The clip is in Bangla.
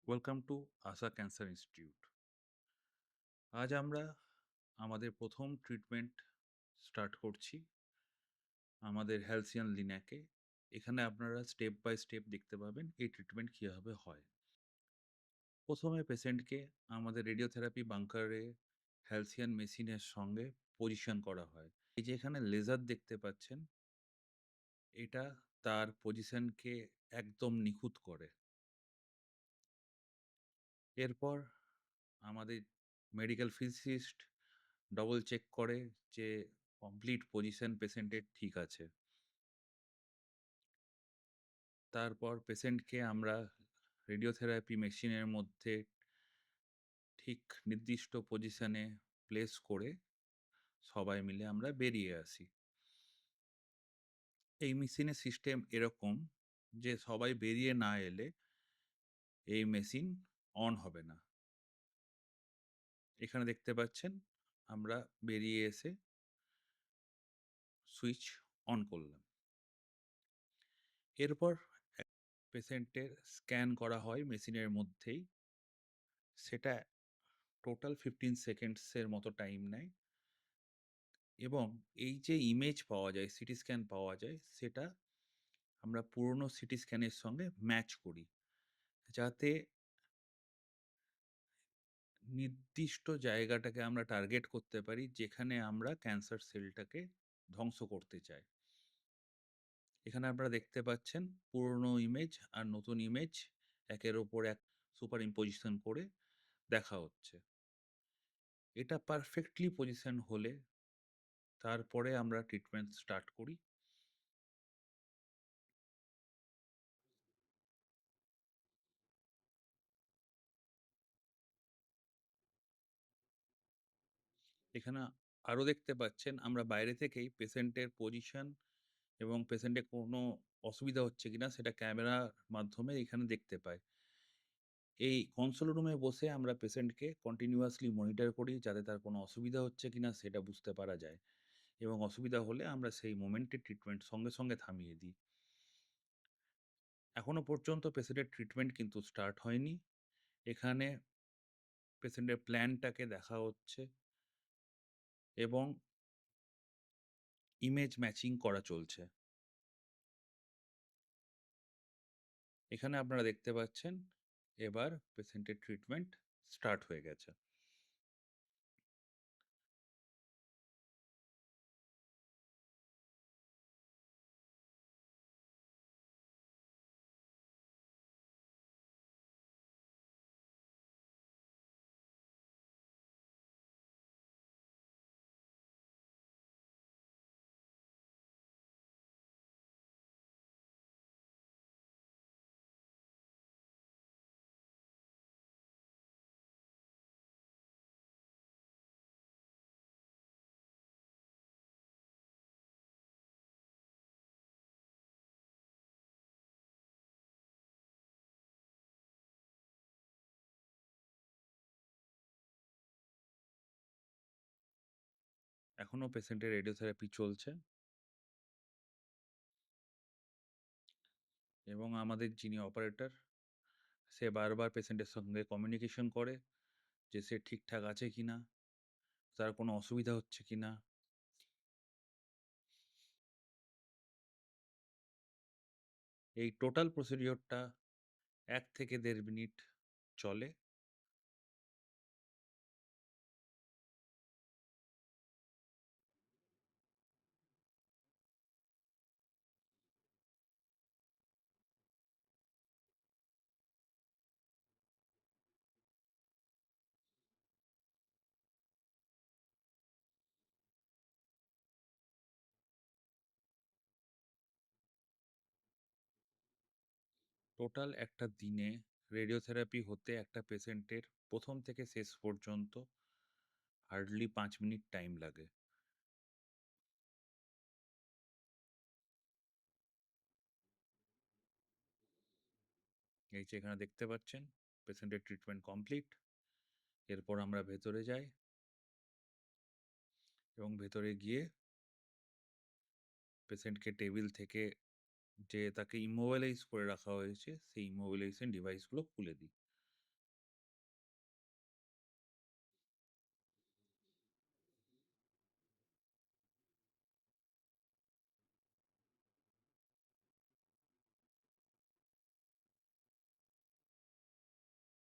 Welcome to Asha cancer institute. আজ আমরা আমাদের প্রথম ট্রিটমেন্ট স্টার্ট করছি আমাদের হেলসিয়ান লিনাকে। এখানে আপনারা স্টেপ বাই স্টেপ দেখতে পাবেন এই ট্রিটমেন্ট কীভাবে হয়। প্রথমে পেশেন্টকে আমাদের রেডিওথেরাপি বাঙ্কারে হেলসিয়ান মেশিনের সঙ্গে পজিশন করা হয়। এই যে এখানে লেজার দেখতে পাচ্ছেন, এটা তার পজিশনকে একদম নিখুঁত করে। এরপর আমাদের মেডিকেল ফিজিসিস্ট ডবল চেক করে যে কমপ্লিট পজিশন পেশেন্টের ঠিক আছে। তারপর পেশেন্টকে আমরা রেডিওথেরাপি মেশিনের মধ্যে ঠিক নির্দিষ্ট পজিশনে প্লেস করে সবাই মিলে আমরা বেরিয়ে আসি। এই মেশিনের সিস্টেম এরকম যে সবাই বেরিয়ে না এলে এই মেশিন অন হবে না। এখানে দেখতে পাচ্ছেন আমরা বেরিয়ে এসে সুইচ অন করলাম। এরপর পেশেন্টের স্ক্যান করা হয় মেশিনের মধ্যেই। সেটা টোটাল 15 সেকেন্ডসের মতো টাইম নেয় এবং এই যে ইমেজ পাওয়া যায়, সিটি স্ক্যান পাওয়া যায়, সেটা আমরা পুরনো সিটি স্ক্যানের সঙ্গে ম্যাচ করি, যাতে নির্দিষ্ট জায়গাটাকে আমরা টার্গেট করতে পারি যেখানে আমরা ক্যান্সার সেলটাকে ধ্বংস করতে চাই। এখানে আপনারা দেখতে পাচ্ছেন পুরনো ইমেজ আর নতুন ইমেজ একের ওপর এক সুপার ইম্পোজিশন করে দেখা হচ্ছে। এটা পারফেক্টলি পজিশন হলে তারপরে আমরা ট্রিটমেন্ট স্টার্ট করি। এখানে আরও দেখতে পাচ্ছেন আমরা বাইরে থেকেই পেশেন্টের পজিশন এবং পেশেন্টের কোনো অসুবিধা হচ্ছে কিনা সেটা ক্যামেরার মাধ্যমে এখানে দেখতে পাই। এই কনসোল রুমে বসে আমরা পেশেন্টকে কন্টিনিউয়াসলি মনিটর করি যাতে তার কোনো অসুবিধা হচ্ছে কিনা সেটা বুঝতে পারা যায়, এবং অসুবিধা হলে আমরা সেই মোমেন্টে ট্রিটমেন্ট সঙ্গে সঙ্গে থামিয়ে দিই। এখনো পর্যন্ত পেশেন্টের ট্রিটমেন্ট কিন্তু স্টার্ট হয়নি। এখানে পেশেন্টের প্ল্যানটাকে দেখা হচ্ছে এবং ইমেজ ম্যাচিং করা চলছে। এখানে আপনারা দেখতে পাচ্ছেন এবার পেশেন্টের ট্রিটমেন্ট স্টার্ট হয়ে গেছে। এখনো পেশেন্টের রেডিওথেরাপি চলছে এবং আমাদের যিনি অপারেটর, সে বারবার পেশেন্টের সঙ্গে কমিউনিকেশন করে যে সে ঠিকঠাক আছে কিনা, তার কোনো অসুবিধা হচ্ছে কিনা। এই টোটাল প্রসিডিওরটা 1 থেকে 1.5 মিনিট চলে। টোটাল একটা দিনে রেডিওথেরাপি হতে একটা পেশেন্টের প্রথম থেকে শেষ পর্যন্ত হার্ডলি 5 মিনিট টাইম লাগে। এই যে এখানে দেখতে পাচ্ছেন পেশেন্টের ট্রিটমেন্ট কমপ্লিট। এরপর আমরা ভেতরে যাই এবং ভেতরে গিয়ে পেশেন্টকে টেবিল থেকে যে তাকে ইমোবিলাইজ করে রাখা হয়েছে সেই ইমোবিলাইজেশন ডিভাইসগুলো খুলে দিই।